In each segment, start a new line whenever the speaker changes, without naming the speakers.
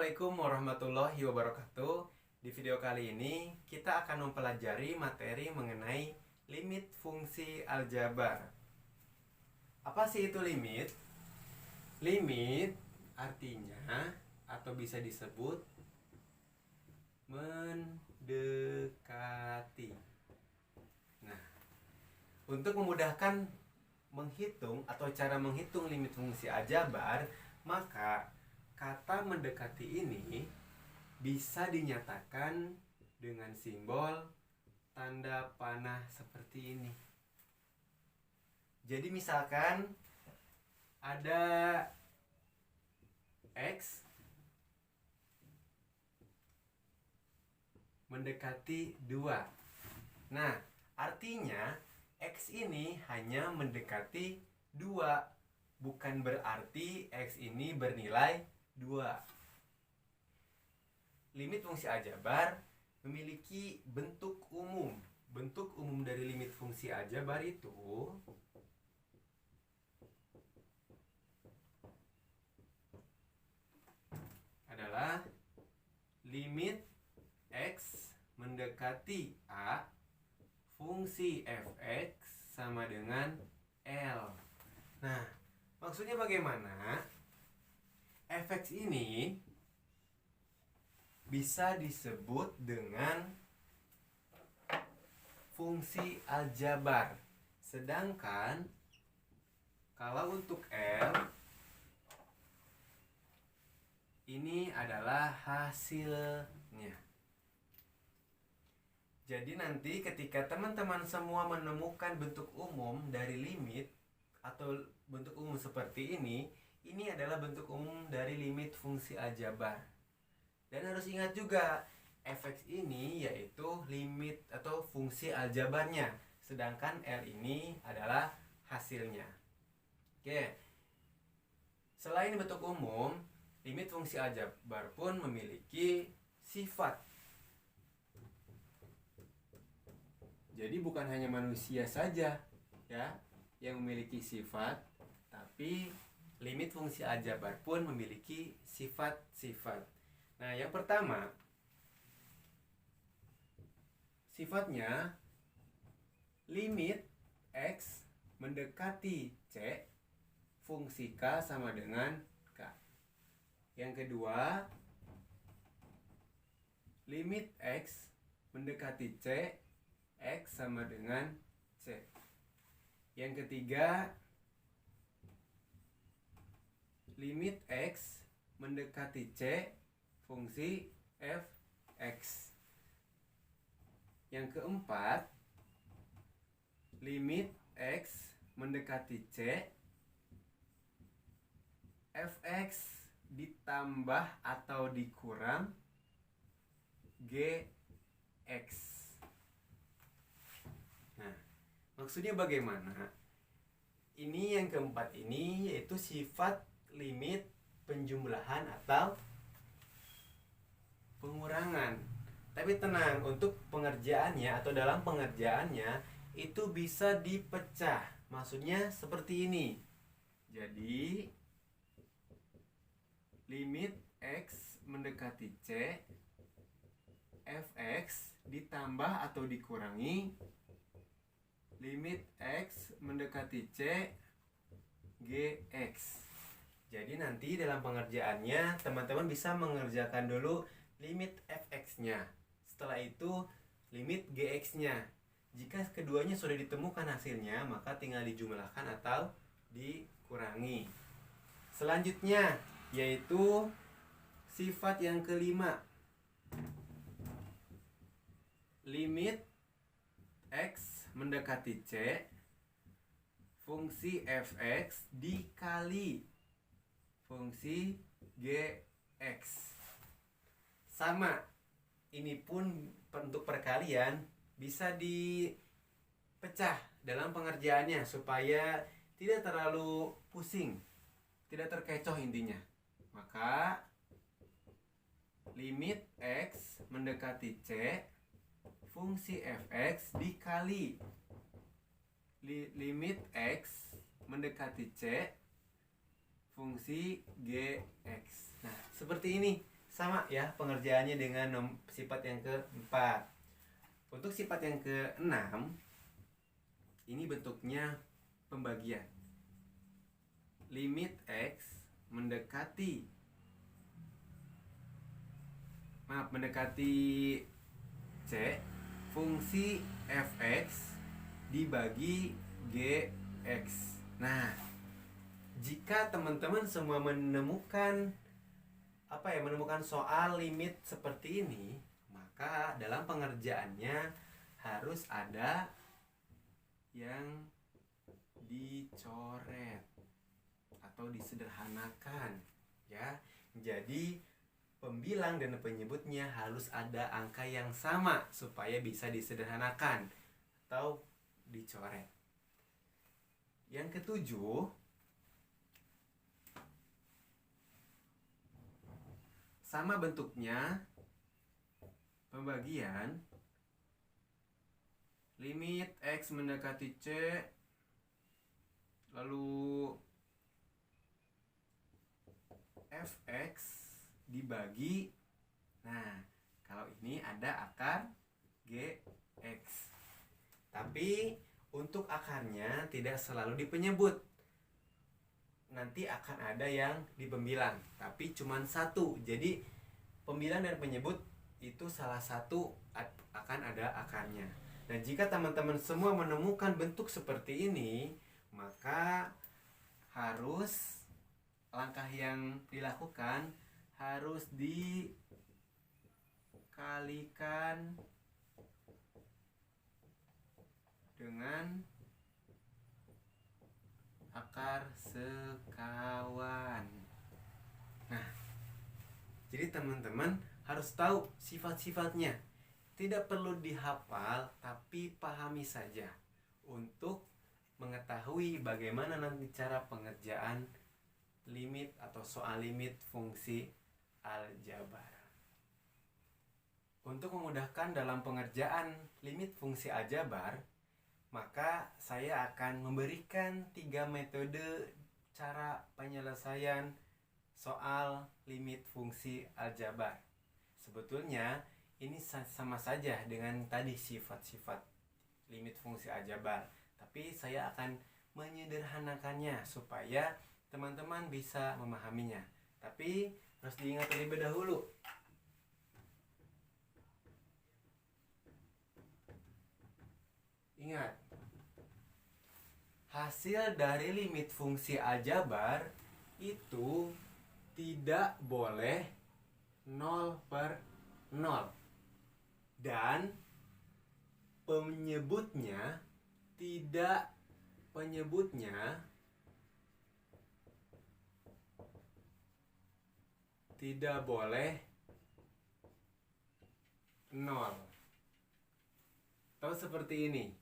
Assalamualaikum warahmatullahi wabarakatuh. Di video kali ini kita akan mempelajari materi mengenai limit fungsi aljabar. Apa sih itu limit? Limit artinya atau bisa disebut mendekati. Nah, untuk memudahkan menghitung atau cara menghitung limit fungsi aljabar, maka kata mendekati ini bisa dinyatakan dengan simbol tanda panah seperti ini. Jadi misalkan ada X mendekati 2. Nah, artinya X ini hanya mendekati 2. Bukan berarti X ini bernilai 2. Limit fungsi aljabar memiliki bentuk umum. Bentuk umum dari limit fungsi aljabar itu adalah limit X mendekati A fungsi fx sama dengan L. Nah, maksudnya bagaimana? Fx ini bisa disebut dengan fungsi aljabar. Sedangkan kalau untuk L ini adalah hasilnya. Jadi nanti ketika teman-teman semua menemukan bentuk umum dari limit atau bentuk umum seperti ini adalah bentuk umum dari limit fungsi aljabar. Dan harus ingat juga, fx ini yaitu limit atau fungsi aljabarnya, sedangkan L ini adalah hasilnya. Oke. Selain bentuk umum, limit fungsi aljabar pun memiliki sifat. Jadi bukan hanya manusia saja ya yang memiliki sifat, tapi limit fungsi aljabar pun memiliki sifat-sifat. Nah, yang pertama, sifatnya limit X mendekati C fungsi K sama dengan K. Yang kedua, limit X mendekati C X sama dengan C. Yang ketiga, limit X mendekati C fungsi fx. Yang keempat, limit X mendekati C fx ditambah atau dikurang gx. Nah, maksudnya bagaimana? Ini yang keempat ini yaitu sifat limit penjumlahan atau pengurangan. Tapi tenang, untuk pengerjaannya atau dalam pengerjaannya itu bisa dipecah. Maksudnya seperti ini. Jadi limit X mendekati C fx ditambah atau dikurangi limit X mendekati C gx. Jadi nanti dalam pengerjaannya teman-teman bisa mengerjakan dulu limit fx-nya. Setelah itu limit gx-nya. Jika keduanya sudah ditemukan hasilnya, maka tinggal dijumlahkan atau dikurangi. Selanjutnya yaitu sifat yang kelima. Limit X mendekati C fungsi fx dikali fungsi gx. Sama, ini pun untuk perkalian bisa dipecah dalam pengerjaannya supaya tidak terlalu pusing, tidak terkecoh intinya. Maka limit X mendekati C fungsi fx dikali limit X mendekati C fungsi gx. Nah, seperti ini. sama ya pengerjaannya dengan sifat yang keempat. Untuk sifat yang keenam, ini bentuknya pembagian. Limit X mendekati C, fungsi fx dibagi gx. Nah, jika teman-teman semua menemukan soal limit seperti ini, maka dalam pengerjaannya harus ada yang dicoret atau disederhanakan ya. Jadi pembilang dan penyebutnya harus ada angka yang sama supaya bisa disederhanakan atau dicoret. Yang ketujuh, sama bentuknya pembagian limit X mendekati C, lalu fx dibagi. Nah, kalau ini ada akar gx. Tapi untuk akarnya tidak selalu di penyebut. Nanti akan ada yang di pembilang, tapi cuma satu. Jadi pembilang dan penyebut itu salah satu akan ada akarnya. Dan jika teman-teman semua menemukan bentuk seperti ini, maka harus langkah yang dilakukan harus dikalikan dengan akar sekawan. Nah, jadi teman-teman harus tahu sifat-sifatnya. Tidak perlu dihafal, tapi pahami saja untuk mengetahui bagaimana nanti cara pengerjaan limit atau soal limit fungsi aljabar. Untuk memudahkan dalam pengerjaan limit fungsi aljabar, maka saya akan memberikan 3 metode cara penyelesaian soal limit fungsi aljabar. Sebetulnya ini sama saja dengan tadi sifat-sifat limit fungsi aljabar, tapi saya akan menyederhanakannya supaya teman-teman bisa memahaminya. Tapi harus diingat terlebih dahulu, ingat, hasil dari limit fungsi aljabar itu tidak boleh 0/0 dan penyebutnya tidak boleh 0. Atau seperti ini,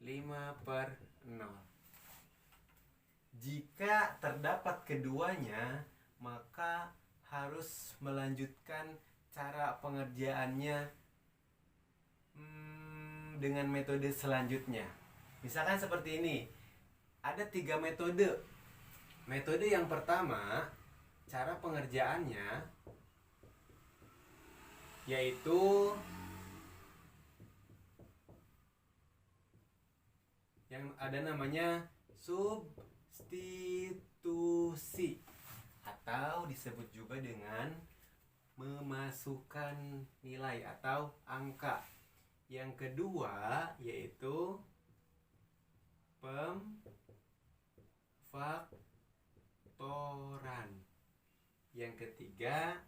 5/0. Jika terdapat keduanya, maka harus melanjutkan cara pengerjaannya dengan metode selanjutnya. Misalkan seperti ini, ada 3 metode. Metode yang pertama, cara pengerjaannya yaitu yang ada namanya substitusi atau disebut juga dengan memasukkan nilai atau angka. Yang kedua yaitu pemfaktoran. Yang ketiga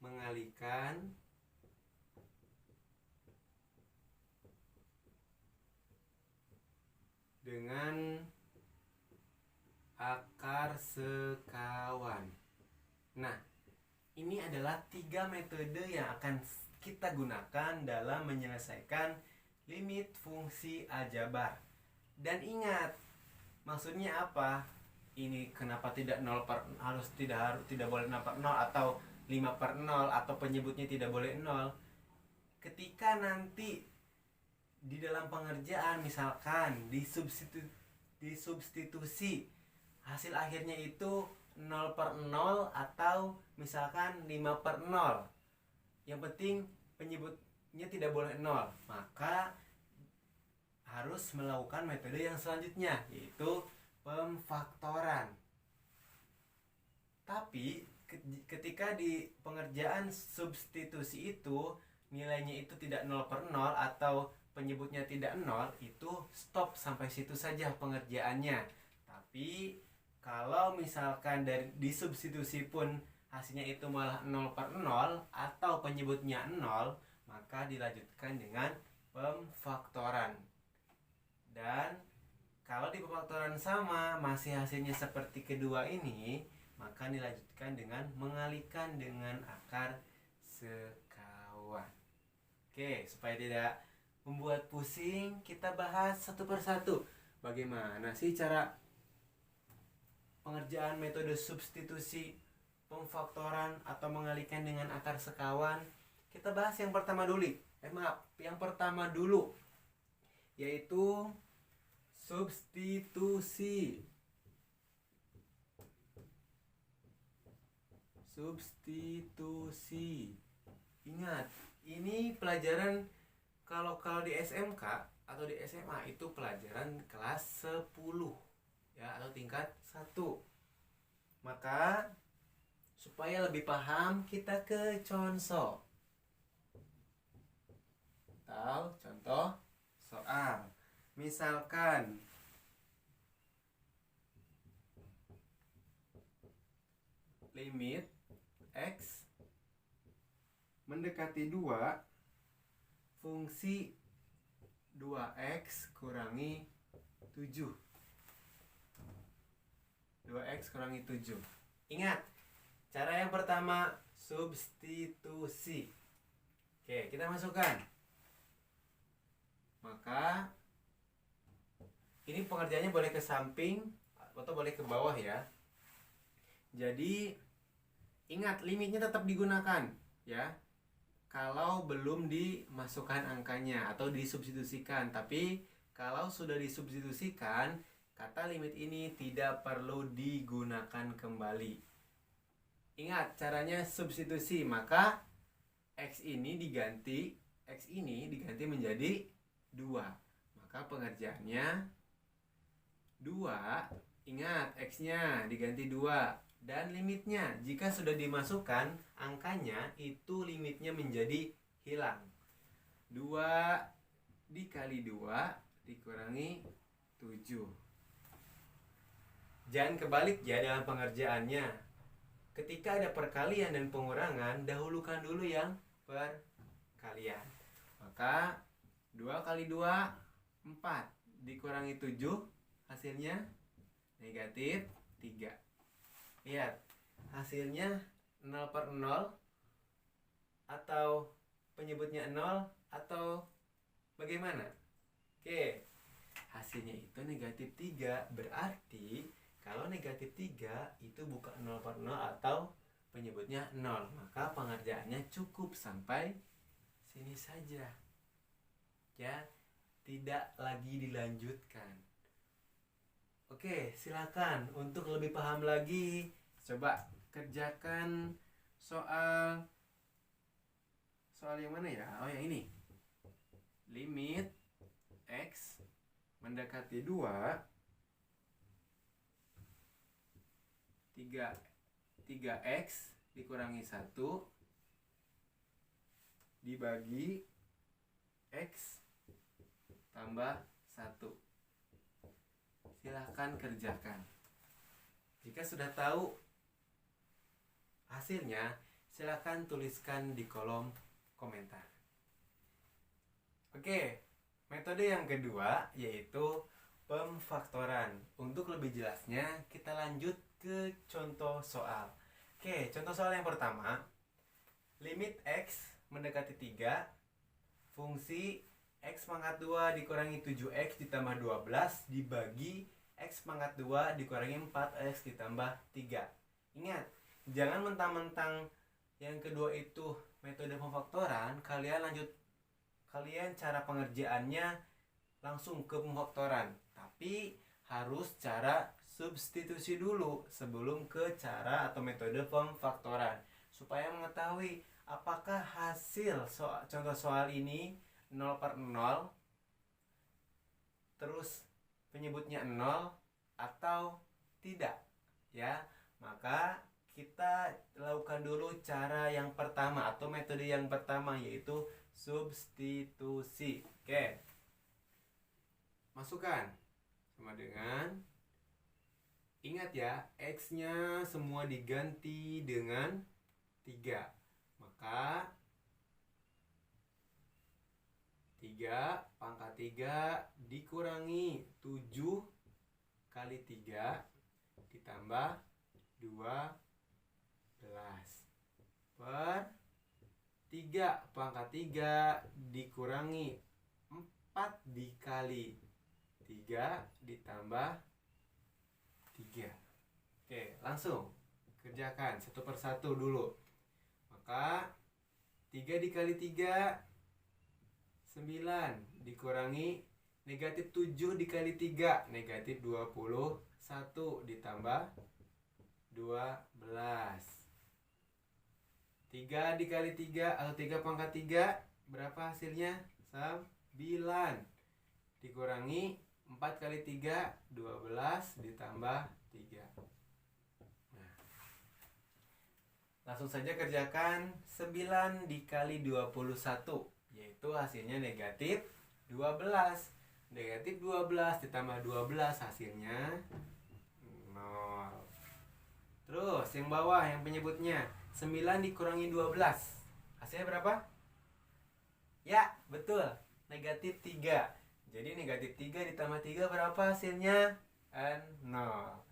mengalihkan dengan akar sekawan. Nah, ini adalah 3 metode yang akan kita gunakan dalam menyelesaikan limit fungsi aljabar. Dan ingat, maksudnya apa? Ini kenapa tidak 0 per harus tidak boleh 0/0 atau 5/0 atau penyebutnya tidak boleh 0. Ketika nanti di dalam pengerjaan misalkan disubstitusi hasil akhirnya itu 0/0 atau misalkan 5/0. Yang penting penyebutnya tidak boleh 0. Maka harus melakukan metode yang selanjutnya, yaitu pemfaktoran. Tapi ketika di pengerjaan substitusi itu nilainya itu tidak 0/0 atau penyebutnya tidak 0, itu stop sampai situ saja pengerjaannya. Tapi kalau misalkan dari disubstitusi pun hasilnya itu malah 0/0 atau penyebutnya 0, maka dilanjutkan dengan pemfaktoran. Dan kalau di pemfaktoran sama masih hasilnya seperti kedua ini, maka dilanjutkan dengan mengalihkan dengan akar sekawan. Oke, supaya tidak membuat pusing, kita bahas satu persatu. Bagaimana sih cara pengerjaan metode substitusi, pemfaktoran, atau mengalihkan dengan akar sekawan? Kita bahas yang pertama dulu. Yang pertama dulu, yaitu substitusi. Ingat, ini pelajaran kalau di SMK atau di SMA itu pelajaran kelas 10 ya, atau tingkat 1. Maka supaya lebih paham, kita ke contoh atau contoh soal. Misalkan limit X mendekati 2, fungsi 2X kurangi 7. 2X kurangi 7. Ingat, cara yang pertama substitusi. Oke, kita masukkan. Maka ini pengerjaannya boleh ke samping atau boleh ke bawah ya. Jadi ingat, limitnya tetap digunakan ya, kalau belum dimasukkan angkanya atau disubstitusikan. Tapi kalau sudah disubstitusikan, kata limit ini tidak perlu digunakan kembali. Ingat caranya substitusi, maka X ini diganti menjadi 2. Maka pengerjaannya 2, ingat X-nya diganti 2. Dan limitnya, jika sudah dimasukkan angkanya, itu limitnya menjadi hilang. 2 dikali 2 dikurangi 7. Jangan kebalik ya dalam pengerjaannya. Ketika ada perkalian dan pengurangan, dahulukan dulu yang perkalian. Maka 2 kali 2, 4. Dikurangi 7, hasilnya negatif 3. Lihat, hasilnya 0/0 atau penyebutnya 0 atau bagaimana? Oke, hasilnya itu negatif 3. Berarti kalau negatif 3 itu bukan 0/0 atau penyebutnya 0. Maka pengerjaannya cukup sampai sini saja ya, tidak lagi dilanjutkan. Oke, silakan untuk lebih paham lagi, coba kerjakan soal yang mana ya? Oh, yang ini. Limit X mendekati 2, 3X dikurangi 1 dibagi X tambah 1. Silahkan kerjakan. Jika sudah tahu hasilnya, silahkan tuliskan di kolom komentar. Oke, metode yang kedua yaitu pemfaktoran. Untuk lebih jelasnya, kita lanjut ke contoh soal. Oke, contoh soal yang pertama. Limit X mendekati 3, fungsi X pangkat 2 dikurangi 7X ditambah 12 dibagi X pangkat 2 dikurangi 4X ditambah 3. Ingat, jangan mentang-mentang yang kedua itu metode pemfaktoran, kalian cara pengerjaannya langsung ke pemfaktoran. Tapi harus cara substitusi dulu sebelum ke cara atau metode pemfaktoran supaya mengetahui apakah hasil contoh soal ini 0/0 terus penyebutnya 0 atau tidak ya. Maka kita lakukan dulu cara yang pertama atau metode yang pertama, yaitu substitusi. Oke. Masukkan sama dengan, ingat ya, X-nya semua diganti dengan 3. Maka 3 pangkat 3 dikurangi 7 kali 3 ditambah 12 per 3 pangkat 3 dikurangi 4 dikali 3 ditambah 3. Oke, langsung kerjakan satu persatu dulu. Maka 3 dikali 3 9 dikurangi negatif 7 dikali 3 negatif 21 ditambah 12. 3 dikali 3 atau 3 pangkat 3 berapa hasilnya? 9 dikurangi 4 kali 3 12 ditambah 3. Nah, langsung saja kerjakan 9 dikali 21, yaitu hasilnya negatif 12. Negatif 12 ditambah 12 hasilnya 0. Terus yang bawah yang penyebutnya 9 dikurangi 12 hasilnya berapa? Ya, betul, negatif 3. Jadi negatif 3 ditambah 3 berapa hasilnya? 0.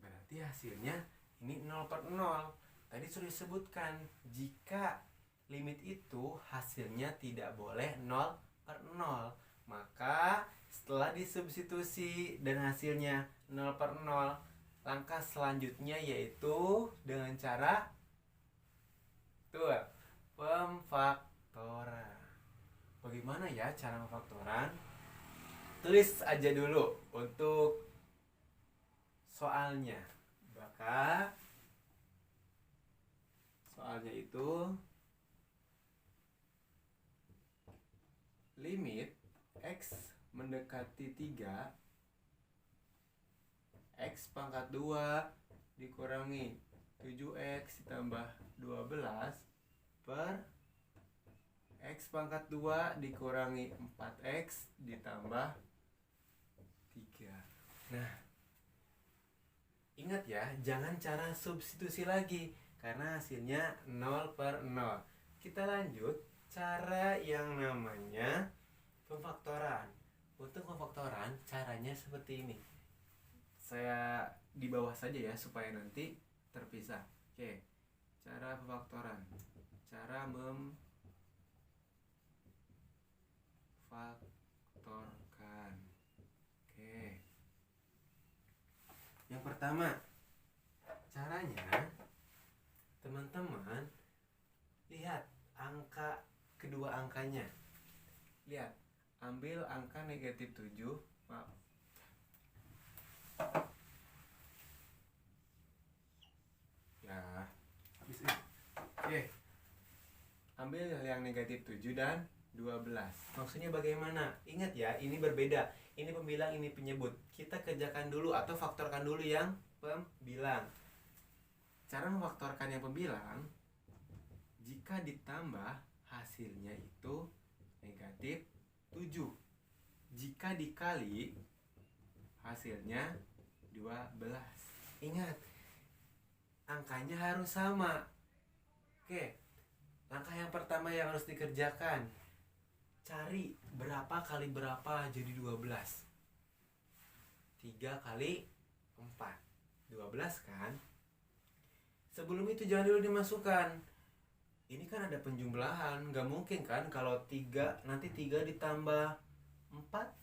Berarti hasilnya ini 0/0. Tadi sudah disebutkan jika limit itu hasilnya tidak boleh 0/0. Maka setelah disubstitusi dan hasilnya 0/0, langkah selanjutnya yaitu dengan cara pemfaktoran. Bagaimana ya cara pemfaktoran? Tulis aja dulu untuk soalnya. Maka soalnya itu limit X mendekati 3, X pangkat 2 dikurangi 7X ditambah 12 per X pangkat 2 dikurangi 4X ditambah 3. Nah, ingat ya, jangan cara substitusi lagi karena hasilnya 0/0. Kita lanjut cara yang namanya pemfaktoran. Untuk pemfaktoran caranya seperti ini. Saya di bawah saja ya supaya nanti terpisah. Oke. Cara pemfaktoran. Cara memfaktorkan. Oke. Yang pertama, caranya teman-teman lihat angka kedua angkanya. Lihat, ambil angka negatif 7, maaf. Ya, habis ini. Oke. Ambil yang negatif 7 dan 12. Maksudnya bagaimana? Ingat ya, ini berbeda. Ini pembilang, ini penyebut. Kita kerjakan dulu atau faktorkan dulu yang pembilang. Cara memfaktorkan yang pembilang, jika ditambah hasilnya itu negatif 7. Jika dikali hasilnya 12. Ingat, angkanya harus sama. Oke. Langkah yang pertama yang harus dikerjakan, cari berapa kali berapa jadi 12. 3 kali 4 12 kan. Sebelum itu jangan dulu dimasukkan. Ini kan ada penjumlahan, nggak mungkin kan kalau 3 nanti 3 ditambah 4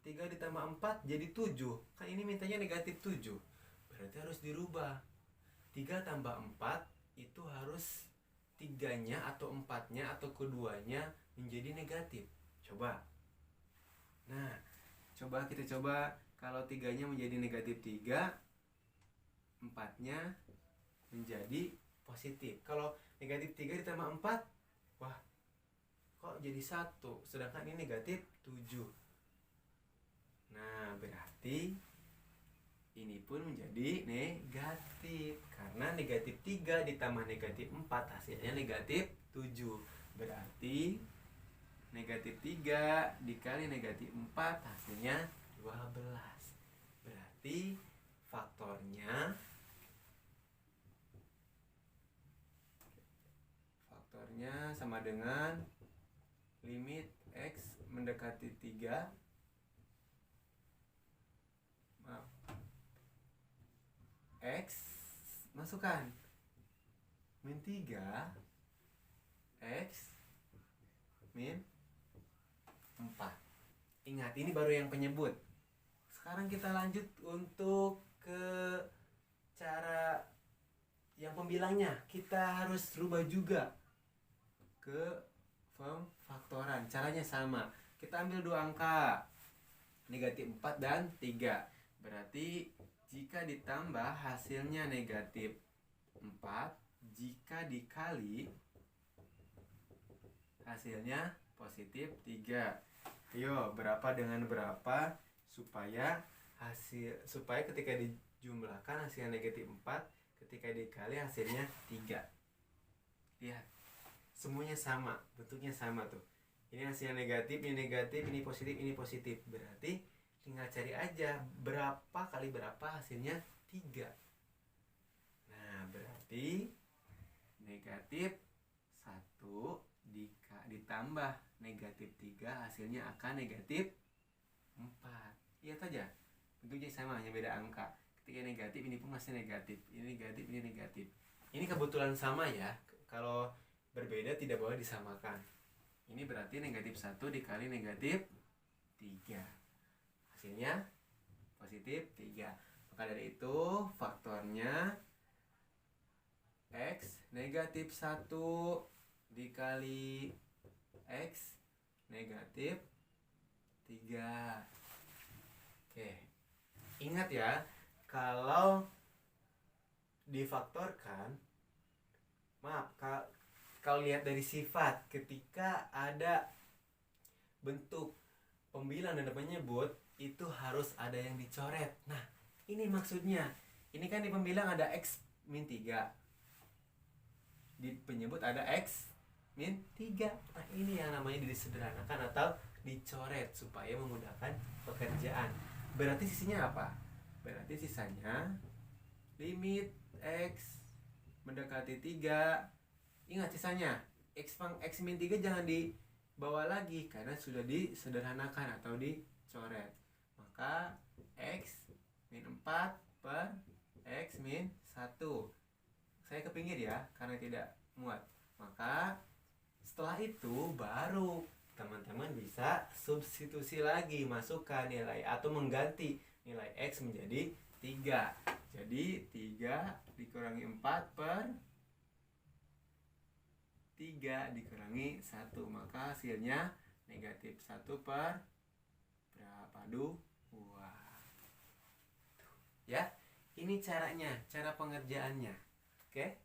3 ditambah 4 jadi 7. Kan ini mintanya negatif 7. Berarti harus dirubah. 3 tambah 4 itu harus 3-nya atau 4-nya atau keduanya menjadi negatif. Coba. Nah, kita coba Kalau 3-nya menjadi negatif 3, 4-nya menjadi positif. Kalau negatif 3 ditambah 4, wah, kok jadi 1, sedangkan ini negatif 7. Nah, berarti ini pun menjadi negatif. Karena negatif 3 ditambah negatif 4 hasilnya negatif 7. Berarti negatif 3 dikali negatif 4 hasilnya 12. Berarti faktornya sama dengan limit X mendekati 3, X masukkan min 3, X min 4. Ingat, ini baru yang penyebut. Sekarang kita lanjut untuk ke cara yang pembilangnya. Kita harus rubah juga ke pemfaktoran. Caranya sama. Kita ambil dua angka, negatif 4 dan 3. Berarti jika ditambah hasilnya negatif 4, jika dikali hasilnya positif 3. Ayo, berapa dengan berapa supaya ketika dijumlahkan hasilnya negatif 4, ketika dikali hasilnya 3. Lihat, semuanya sama, bentuknya sama tuh. Ini hasilnya negatif, ini positif. Berarti tinggal cari aja berapa kali berapa hasilnya 3. Nah, berarti negatif 1 ditambah negatif 3 hasilnya akan negatif 4. Lihat aja, bentuknya sama, hanya beda angka. Ketika negatif, ini pun masih negatif. Ini negatif, ini negatif. Ini kebetulan sama ya. Kalau berbeda tidak boleh disamakan. Ini berarti negatif 1 dikali negatif 3. Hasilnya positif 3. Maka dari itu faktornya X negatif 1 dikali X negatif 3. Oke. Ingat ya, kalau difaktorkan, kalau lihat dari sifat, ketika ada bentuk pembilang dan penyebut, itu harus ada yang dicoret. Nah, ini maksudnya. Ini kan di pembilang ada X min 3. Di penyebut ada X min 3. Nah, ini yang namanya disederhanakan atau dicoret supaya memudahkan pekerjaan. Berarti sisinya apa? Berarti sisanya limit X mendekati 3. Ingat sisanya, X min 3 jangan dibawa lagi karena sudah disederhanakan atau dicoret. Maka X min 4 per X min 1. Saya ke pinggir ya, karena tidak muat. Maka setelah itu baru teman-teman bisa substitusi lagi, masukkan nilai atau mengganti nilai X menjadi 3. Jadi 3 dikurangi 4 per 3 dikurangi 1. Maka hasilnya negatif 1 per berapa? 2. Ya, ini caranya, cara pengerjaannya. Oke?